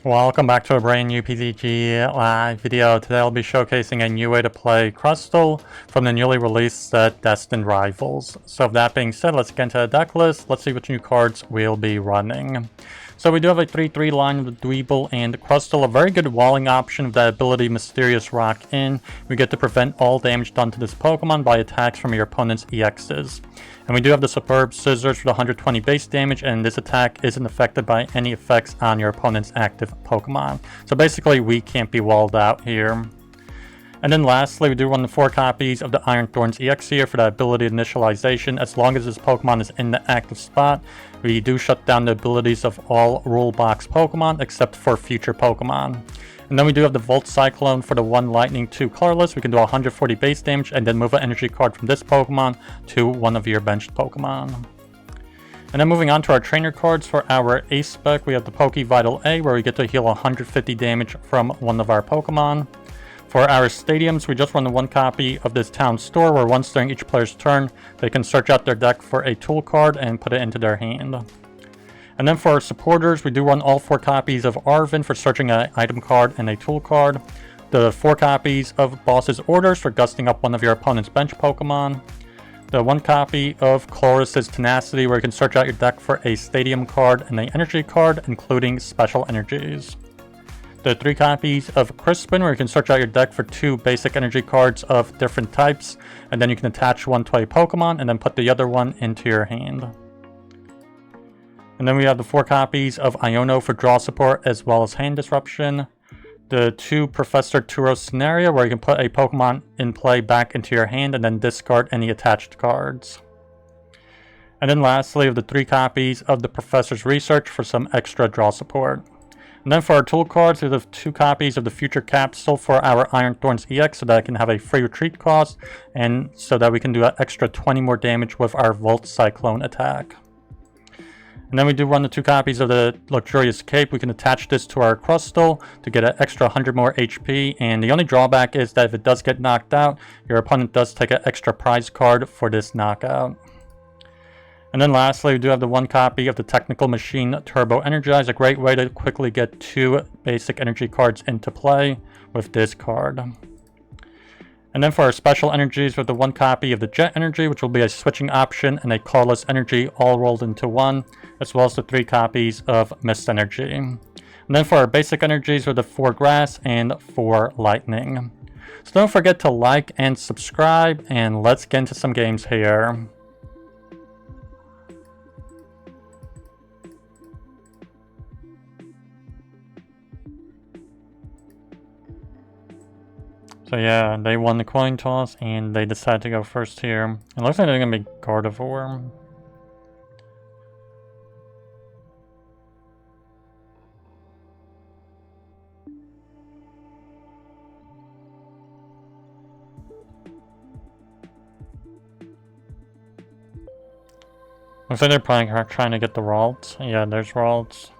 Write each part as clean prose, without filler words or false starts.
Welcome back to a brand new PTCG live video. Today I'll be showcasing a new way to play Crustle from the newly released set Destined Rivals. So with that being said, let's get into the deck list. Let's see which new cards we'll be running. So we do have a 3-3 line with Dwebble and Crustle, a very good walling option with that ability Mysterious Rock in. We get to prevent all damage done to this Pokemon by attacks from your opponent's EXs. And we do have the Superb Scissors for the 120 base damage, and this attack isn't affected by any effects on your opponent's active Pokemon. So basically we can't be walled out here. And then lastly, we do run the 4 copies of the Iron Thorns EX here for that ability initialization. As long as this Pokemon is in the active spot, we do shut down the abilities of all rule box Pokemon except for future Pokemon. And then we do have the Volt Cyclone for the 1 Lightning 2 colorless. We can do 140 base damage and then move an energy card from this Pokemon to one of your benched Pokemon. And then moving on to our trainer cards for our Ace spec, we have the Poké Vital A, where we get to heal 150 damage from one of our Pokemon. For our stadiums, we just run the 1 copy of this Town Store, where once during each player's turn, they can search out their deck for a tool card and put it into their hand. And then for our supporters, we do run all 4 copies of Arven for searching an item card and a tool card. The 4 copies of Boss's Orders for gusting up one of your opponent's bench Pokemon. The 1 copy of Colress's Tenacity, where you can search out your deck for a stadium card and an energy card, including special energies. The 3 copies of Crispin, where you can search out your deck for 2 basic energy cards of different types, and then you can attach one to a Pokemon and then put the other one into your hand. And then we have the 4 copies of Iono for draw support as well as hand disruption. The 2 Professor Turo scenario, where you can put a Pokemon in play back into your hand and then discard any attached cards. And then lastly, we have the 3 copies of the Professor's Research for some extra draw support. And then for our tool cards, we have 2 copies of the Future Capsule for our Iron Thorns EX so that it can have a free retreat cost and so that we can do an extra 20 more damage with our Volt Cyclone attack. And then we do run the 2 copies of the Luxurious Cape. We can attach this to our Crustle to get an extra 100 more HP, and the only drawback is that if it does get knocked out, your opponent does take an extra prize card for this knockout. And then lastly, we do have the 1 copy of the Technical Machine Turbo Energize, a great way to quickly get 2 basic energy cards into play with this card. And then for our special energies, we have the 1 copy of the Jet Energy, which will be a switching option and a colorless energy all rolled into one, as well as the 3 copies of Mist Energy. And then for our basic energies, we have the 4 Grass and 4 Lightning. So don't forget to like and subscribe, and let's get into some games here. So yeah, they won the coin toss and they decided to go first here. It looks like they're going to be Gardevoir. Looks like they're probably trying to get the Ralt. Yeah, there's Ralt.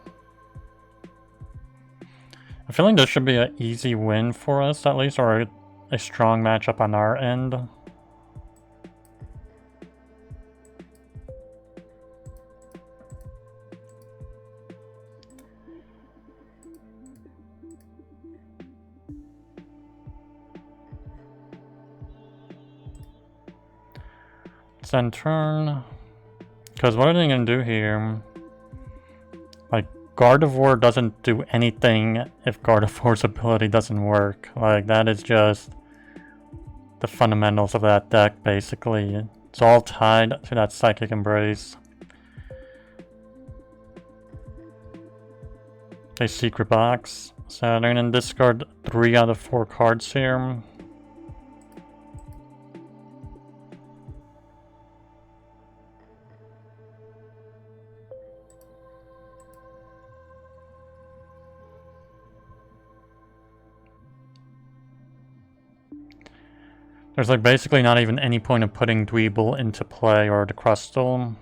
I feel like this should be an easy win for us, at least, or a strong matchup on our end. Let's end turn. Because what are they going to do here? Like, Gardevoir doesn't do anything if Gardevoir's ability doesn't work. Like, that is just the fundamentals of that deck, basically. It's all tied to that Psychic Embrace. A Secret Box. So they're going to discard 3 out of 4 cards here. There's like basically not even any point of putting Dwebble into play or the Crustle.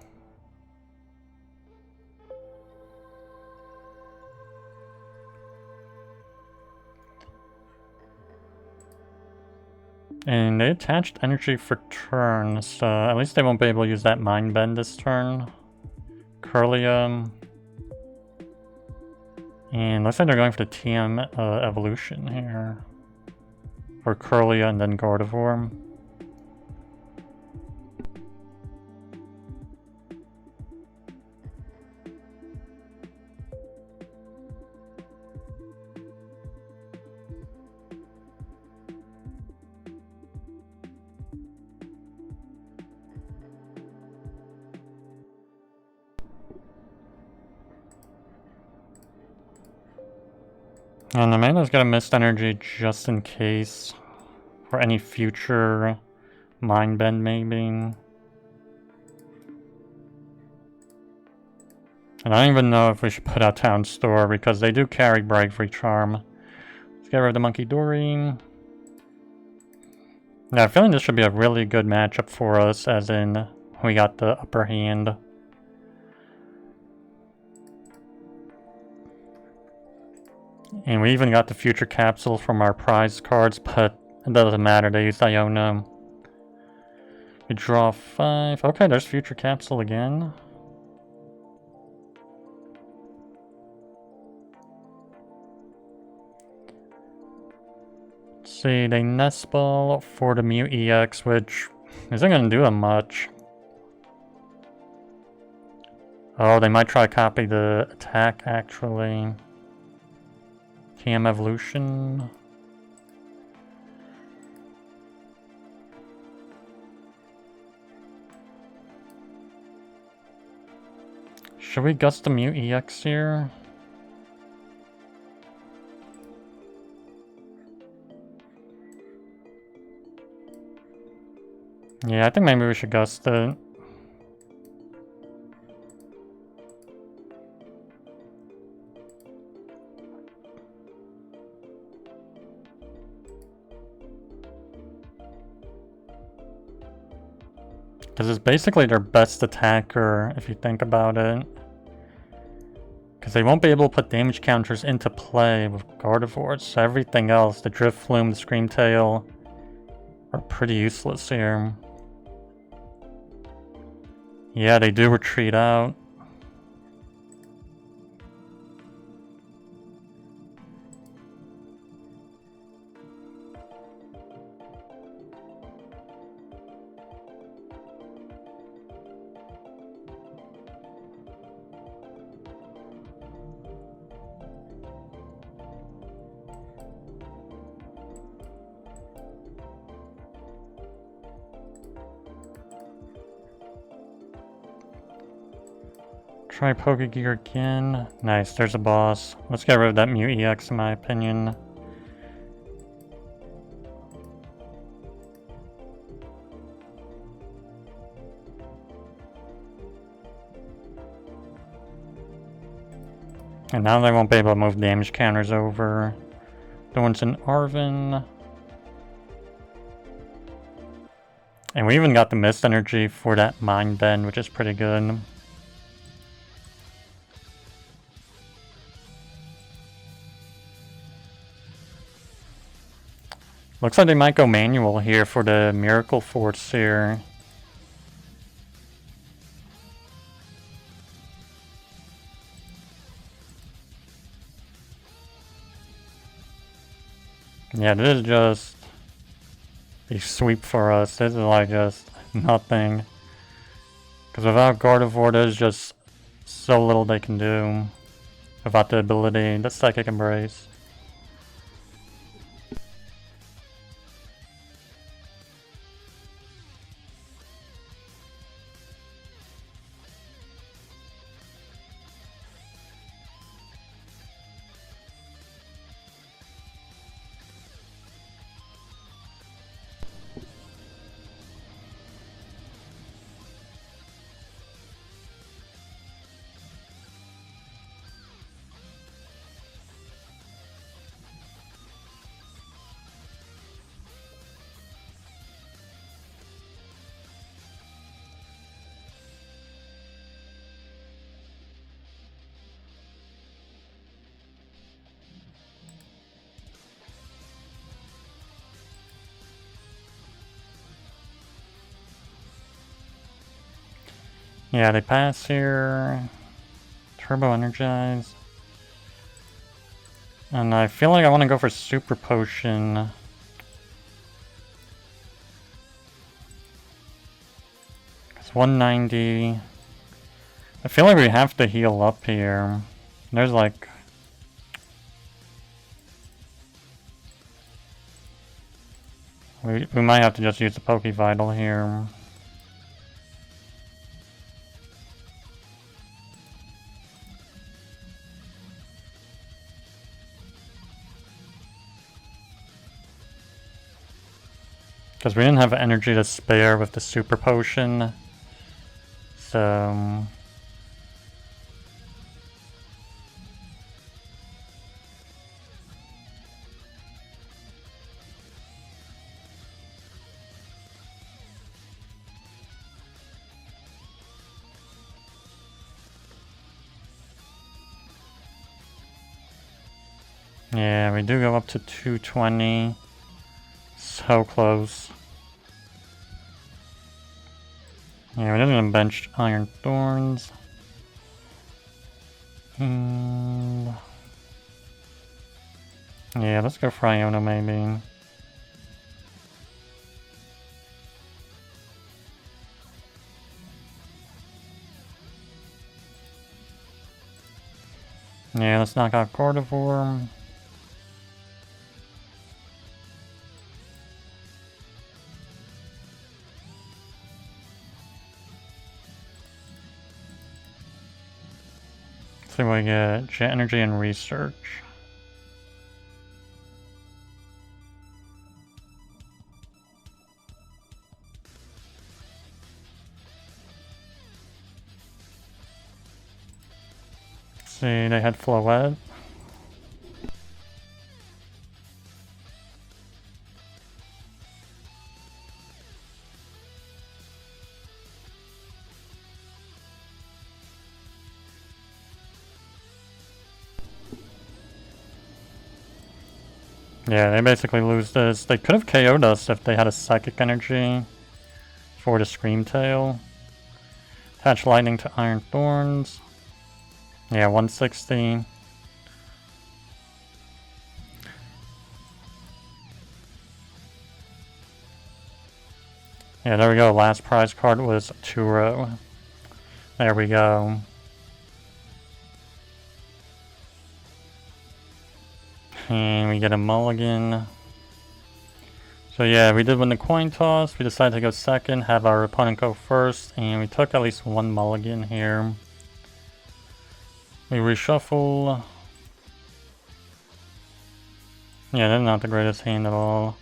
And they attached energy for turn, so at least they won't be able to use that Mind Bend this turn. Curlium. And looks like they're going for the TM evolution here. For Curlia and then Gardevoir. And Amanda's got a Mist Energy just in case. For any future Mind Bend, maybe. And I don't even know if we should put out Town Store because they do carry Bravery Charm. Let's get rid of the Monkey Dory. Yeah, I'm feeling this should be a really good matchup for us, as in we got the upper hand. And we even got the future capsule from our prize cards, but it doesn't matter, they used Iono. We draw 5. Okay, there's future capsule again. Let's see, they Nest Ball for the Mew EX, which isn't going to do them much. Oh, they might try to copy the attack, actually. TM evolution. Should we gust the Mew EX here? Yeah, I think maybe we should gust it. Because it's basically their best attacker, if you think about it. Because they won't be able to put damage counters into play with Gardevoir, so everything else, the Drift Flume, the Scream Tail, are pretty useless here. Yeah, they do retreat out. Try Pokegear again. Nice, there's a boss. Let's get rid of that Mew EX in my opinion. And now they won't be able to move damage counters over. The one's in Arven. And we even got the Mist Energy for that Mind Bend, which is pretty good. Looks like they might go manual here for the Miracle Force here. Yeah, this is just a sweep for us. This is like just nothing. Because without Gardevoir, there's just so little they can do. Without the ability, the Psychic Embrace. Yeah, they pass here. Turbo Energize. And I feel like I want to go for Super Potion. It's 190. I feel like we have to heal up here. There's like... We might have to just use the Poké Vital here. Because we didn't have energy to spare with the Super Potion. So... yeah, we do go up to 220. So close. Yeah, we're just gonna bench Iron Thorns. And... yeah, let's go for Iono maybe. Yeah, let's knock out Cortivore. So we get Jet Energy and Research. Let's see, they had Floette. Yeah, they basically lose this. They could have KO'd us if they had a Psychic Energy for the Scream Tail. Attach Lightning to Iron Thorns. Yeah, 160. Yeah, there we go. Last prize card was Turo. There we go. And we get a mulligan. So yeah, we did win the coin toss. We decided to go second, have our opponent go first, and we took at least one mulligan here. We reshuffle. Yeah, that's not the greatest hand at all.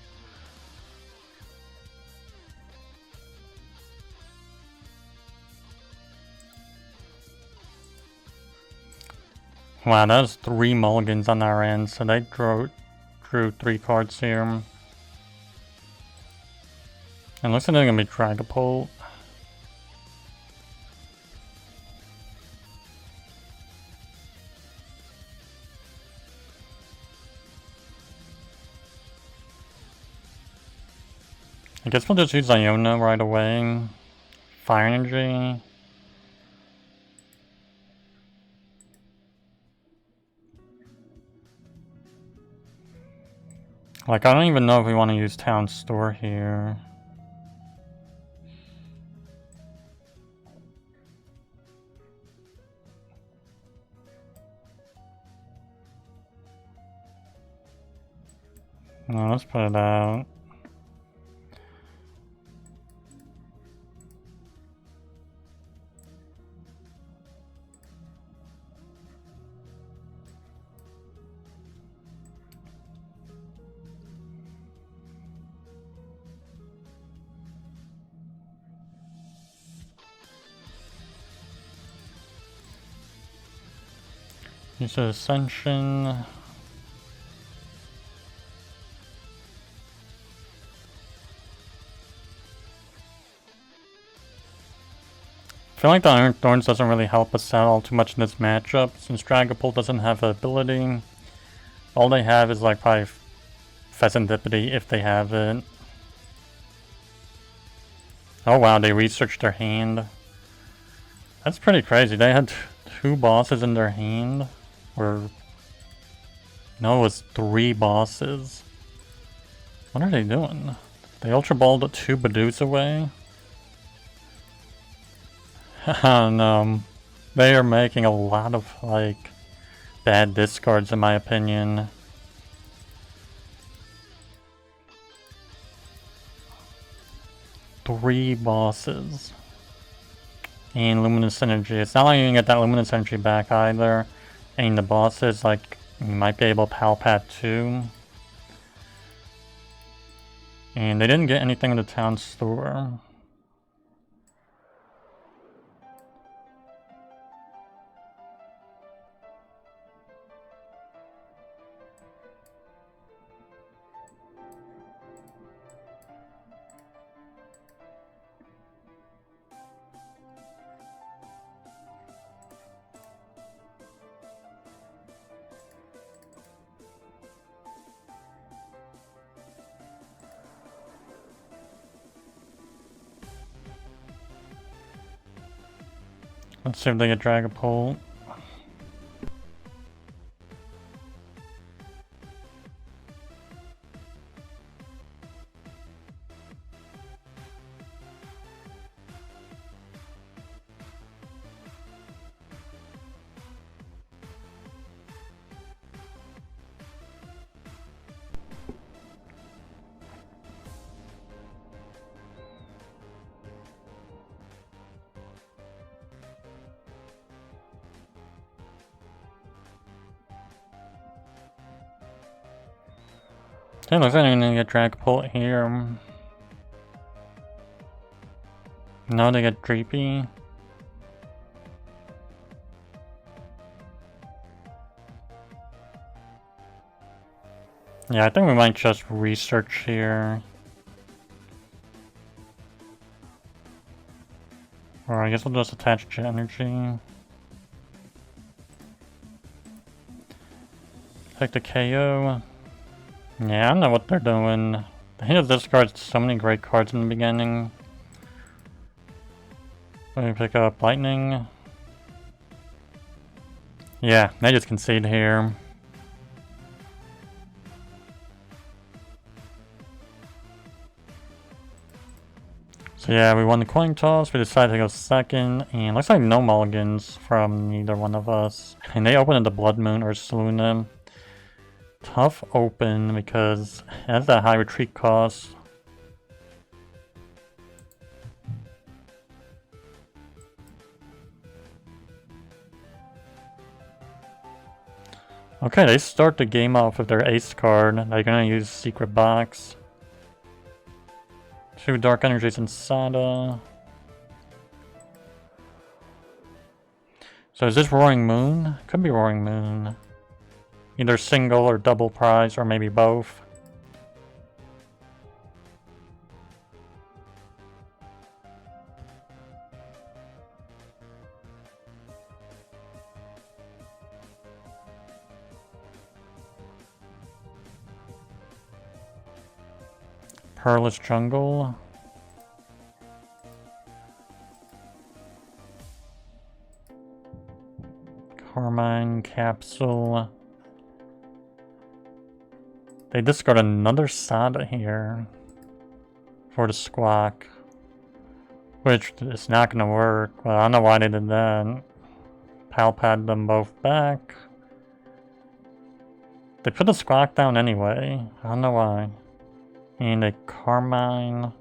Wow, that was 3 mulligans on our end, so they drew 3 cards here. And looks like they're gonna be Dragapult. I guess we'll just use Iono right away. Fire Energy. Like, I don't even know if we want to use Town Store here. No, let's put it out. Use Ascension. I feel like the Iron Thorns doesn't really help us out all too much in this matchup, since Dragapult doesn't have an ability. All they have is like probably Pheasantipity if they have it. Oh wow, they researched their hand. That's pretty crazy. They had 2 bosses in their hand. Or No, it was 3 bosses. What are they doing? They Ultra Balled 2 Badoos away? No. They are making a lot of, like, bad discards in my opinion. Three bosses. And Luminous Energy. It's not like you can get that Luminous Energy back either. And the bosses, like, you might be able to PAL pad too. And they didn't get anything in the Town Store. Let's see if they get Dragapult. It looks like I'm gonna get Dragapult here. No, they get Dreepy. Yeah, I think we might just research here. Or I guess we'll just attach Jet Energy. Take the KO. Yeah, I don't know what they're doing. They have discarded so many great cards in the beginning. Let me pick up Lightning. Yeah, they just concede here. So yeah, we won the coin toss, we decided to go second, and looks like no mulligans from neither one of us. And they opened the Blood Moon or Saluna. Tough open because it has that high retreat cost. Okay, they start the game off with their ace card. They're gonna use Secret Box. 2 Dark Energies and Sada. So is this Roaring Moon? Could be Roaring Moon. Either single or double prize, or maybe both. Perilous Jungle. Carmine, Capsule. They discard another Sada here for the Squawk, which is not going to work. Well, I don't know why they did that. PAL pad them both back. They put the Squawk down anyway. I don't know why. And a Carmine.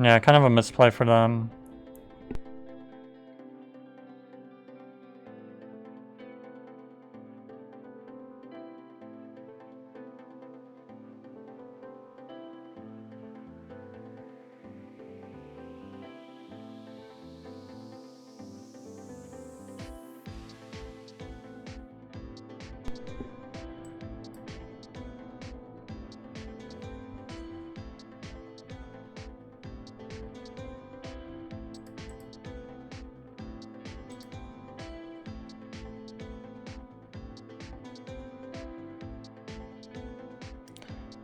Yeah, kind of a misplay for them.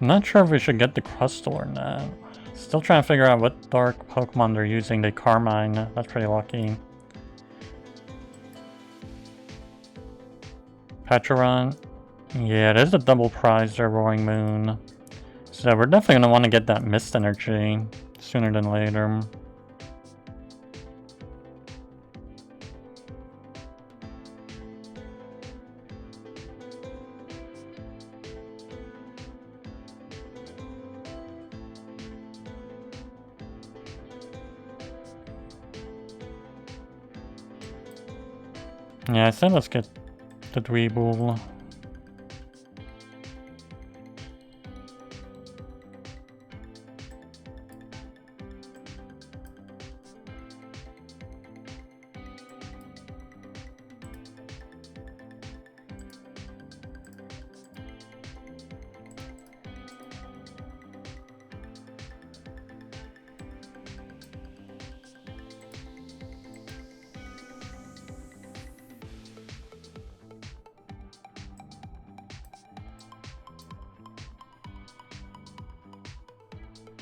I'm not sure if we should get the Crustle or not. Still trying to figure out what dark Pokemon they're using. They Carmine. That's pretty lucky. Petron. Yeah, there's a double prize there, Roaring Moon. So we're definitely going to want to get that Mist Energy sooner than later. Yeah, I said let's get the Dwebble.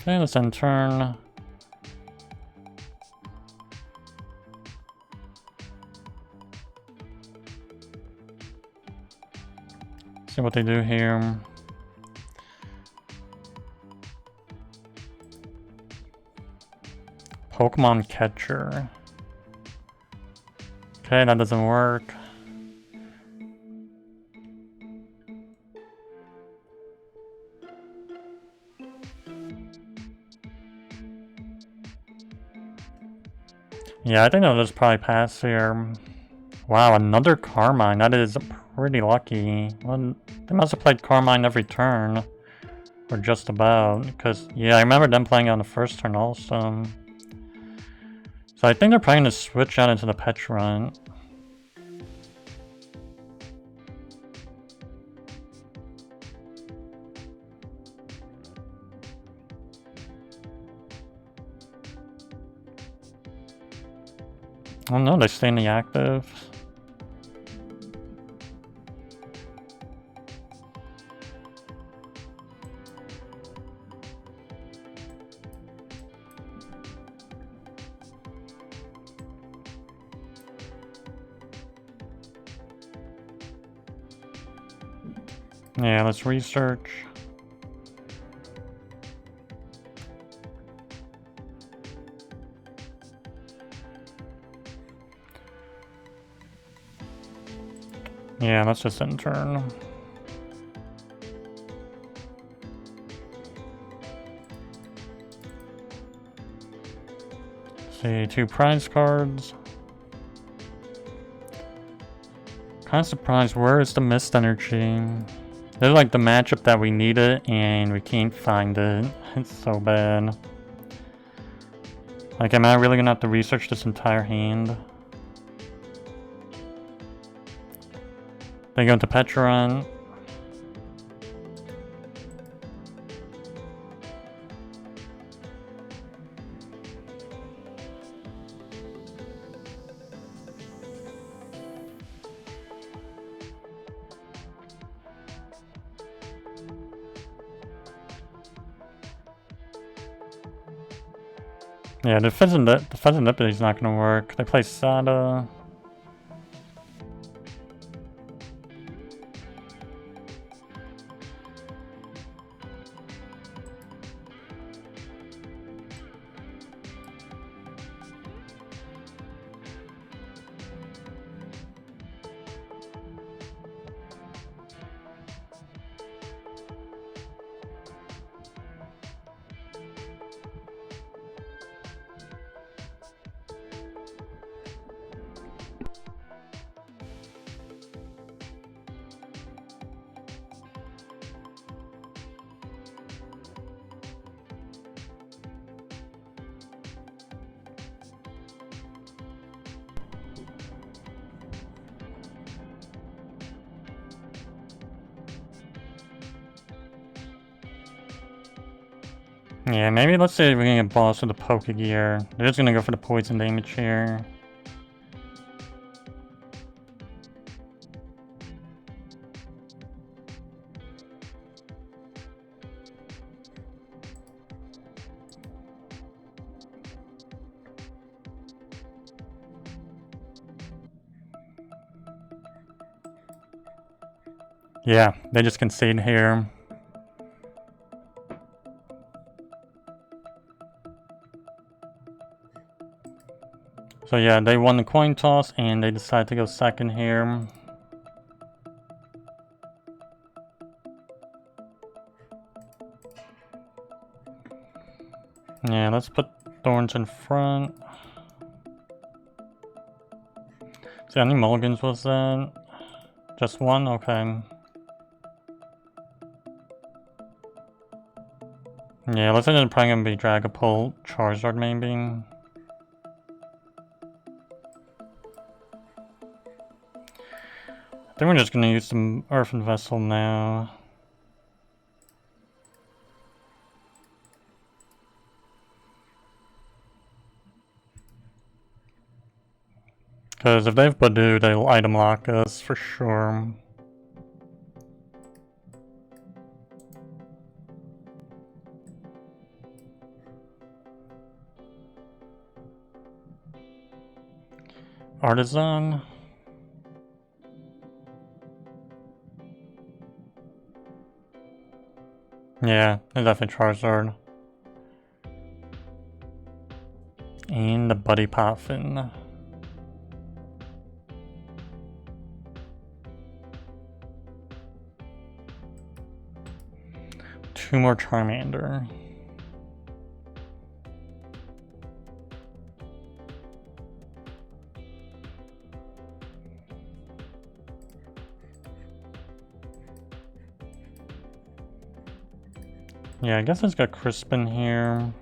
Okay, let's end turn. See what they do here. Pokemon Catcher. Okay, that doesn't work. Yeah, I think I'll just probably pass here. Wow, another Carmine. That is pretty lucky. Well, they must have played Carmine every turn. Or just about. Because, yeah, I remember them playing on the first turn also. So I think they're probably going to switch out into the Petron. Oh no, they stay in the active. Yeah, let's research. Yeah, let's just end turn. See, 2 prize cards. Kind of surprised, where is the Mist Energy? This is like the matchup that we needed and we can't find it. It's so bad. Like, am I really gonna have to research this entire hand? They go into Petron. Yeah, the Pheasant is not gonna work. They play Sada. Yeah, maybe let's say we can get boss with the Pokégear. They're just gonna go for the poison damage here. Yeah, they just concede here. So yeah, they won the coin toss and they decided to go second here. Yeah, let's put Thorns in front. See, how many mulligans was that? Just one? Okay. Yeah, looks like it's probably gonna be Dragapult, Charizard maybe. I think we're just gonna use some Earthen Vessel now. Because if they have Badoo, they'll item lock us for sure. Artisan. Yeah, it's definitely Charizard. And the Buddy Poffin. Two more Charmander. Yeah, I guess it's got Crispin here.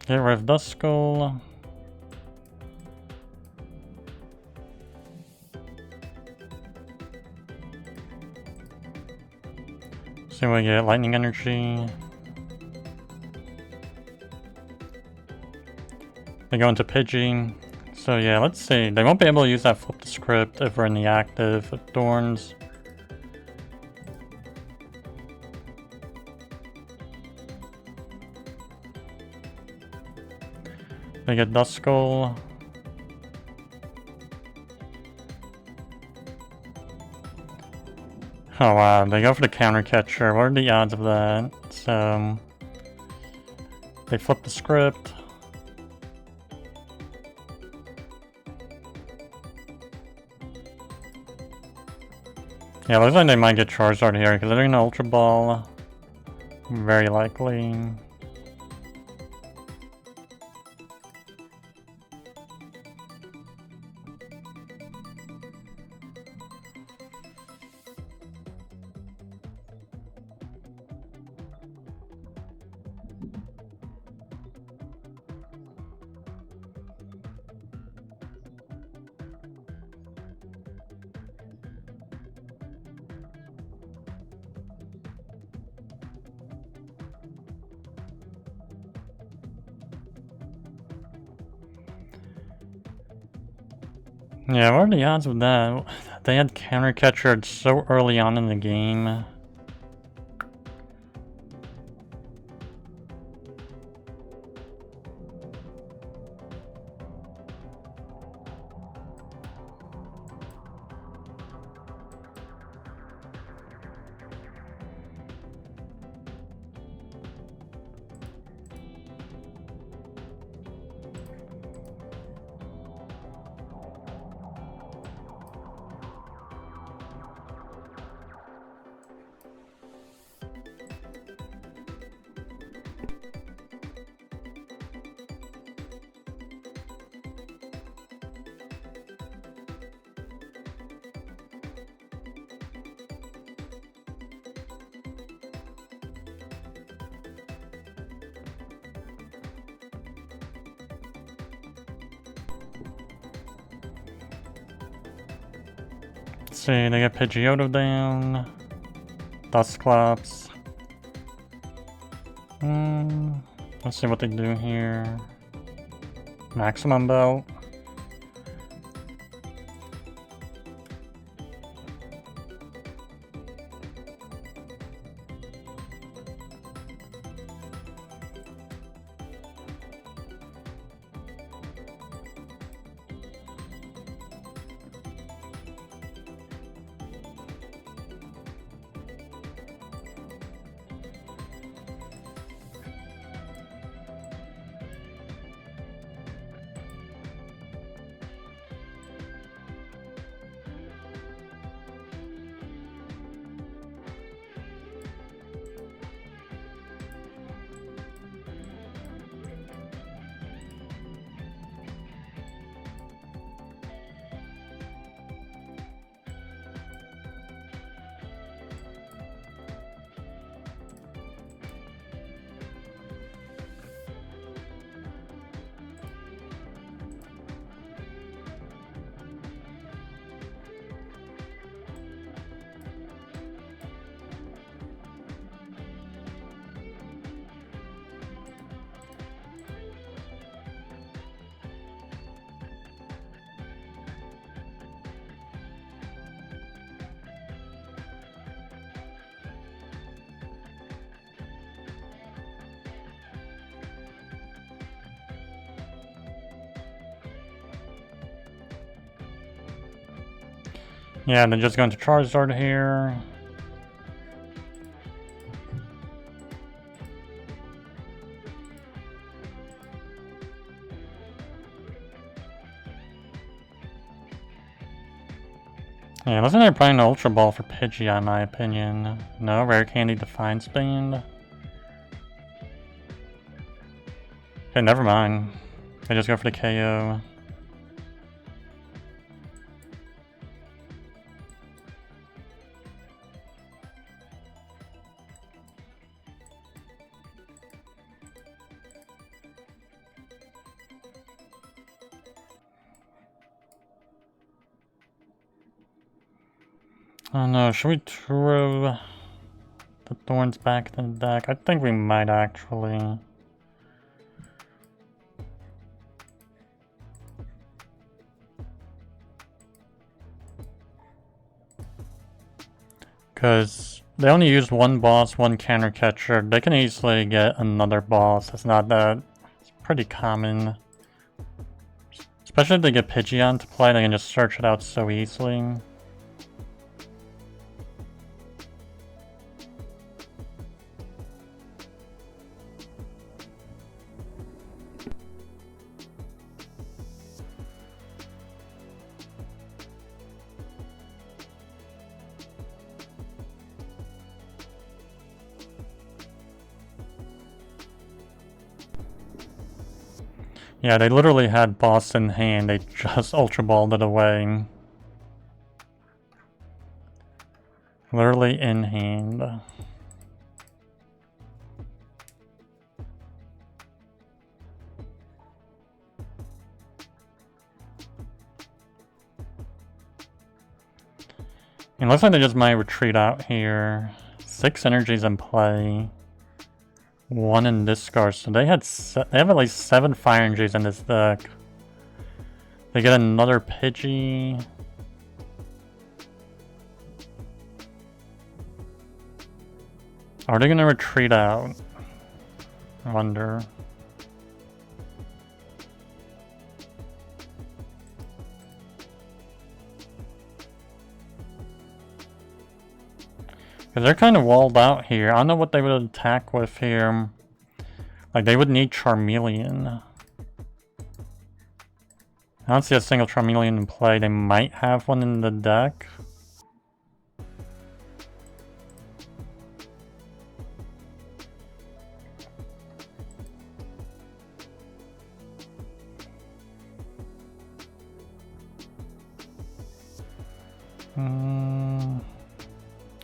Get rid of Duskull. So we get Lightning Energy. They go into Pidgey. So yeah, let's see. They won't be able to use that flip the script if we're in the active with Thorns. They get Duskull. Oh wow, they go for the counter catcher. What are the odds of that? So they flip the script. Yeah, looks like they might get Charizard here because they're gonna Ultra Ball. Very likely. Yeah, what are the odds of that? They had counter catcher so early on in the game. Let's see, they get Pidgeotto down. Dusclops. Let's see what they do here. Maximum belt. Yeah, they're just going to Charizard here. Yeah, looks like they're playing Ultra Ball for Pidgey, in my opinion. No, Rare Candy Defiance Band. Okay, never mind. They just go for the KO. Oh no, should we throw the Thorns back in the deck? I think we might actually. Because they only used one boss, one counter catcher. They can easily get another boss. It's not that. It's pretty common. Especially if they get Pidgeon to play, they can just search it out so easily. Yeah, they literally had boss in hand, they just Ultra Balled it away. Literally in hand. It looks like they just might retreat out here. 6 energies in play. 1 in discard, so they have at least 7 fire energies in this deck. They get another Pidgey. Are they gonna retreat out? I wonder. Because they're kind of walled out here. I don't know what they would attack with here. Like, they would need Charmeleon. I don't see a single Charmeleon in play. They might have one in the deck.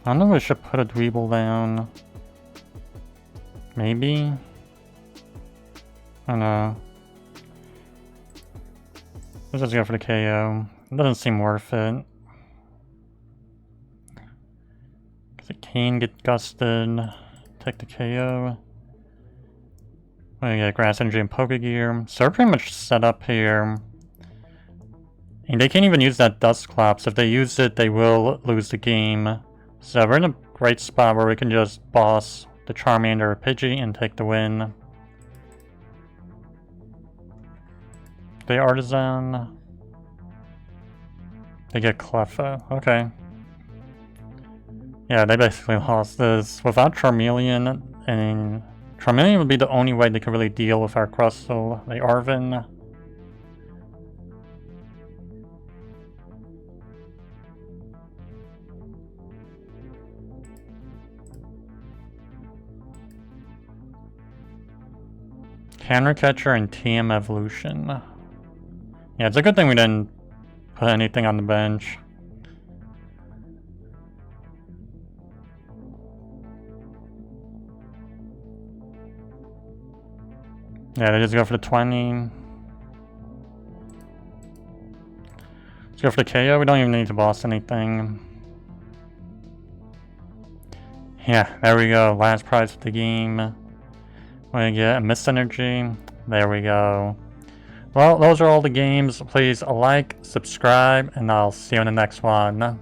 I don't know if we should put a Dwebble down. Maybe? I don't know. Let's just go for the KO. It doesn't seem worth it. Because it can get gusted. Take the KO. We get Grass Energy and Pokegear. So we're pretty much set up here. And they can't even use that Dust Clops. If they use it, they will lose the game. So we're in a great spot where we can just boss the Charmander or Pidgey and take the win. The Artisan. They get Cleffa. Okay. Yeah, they basically lost this. Without Charmeleon, and Charmeleon would be the only way they could really deal with our Crustle. The Arven. Counter Catcher and TM Evolution. Yeah, it's a good thing we didn't put anything on the bench. Yeah, they just go for the 20. Let's go for the KO. We don't even need to boss anything. Yeah, there we go. Last prize of the game. We get a Mist Energy. There we go. Well, those are all the games. Please like, subscribe, and I'll see you in the next one.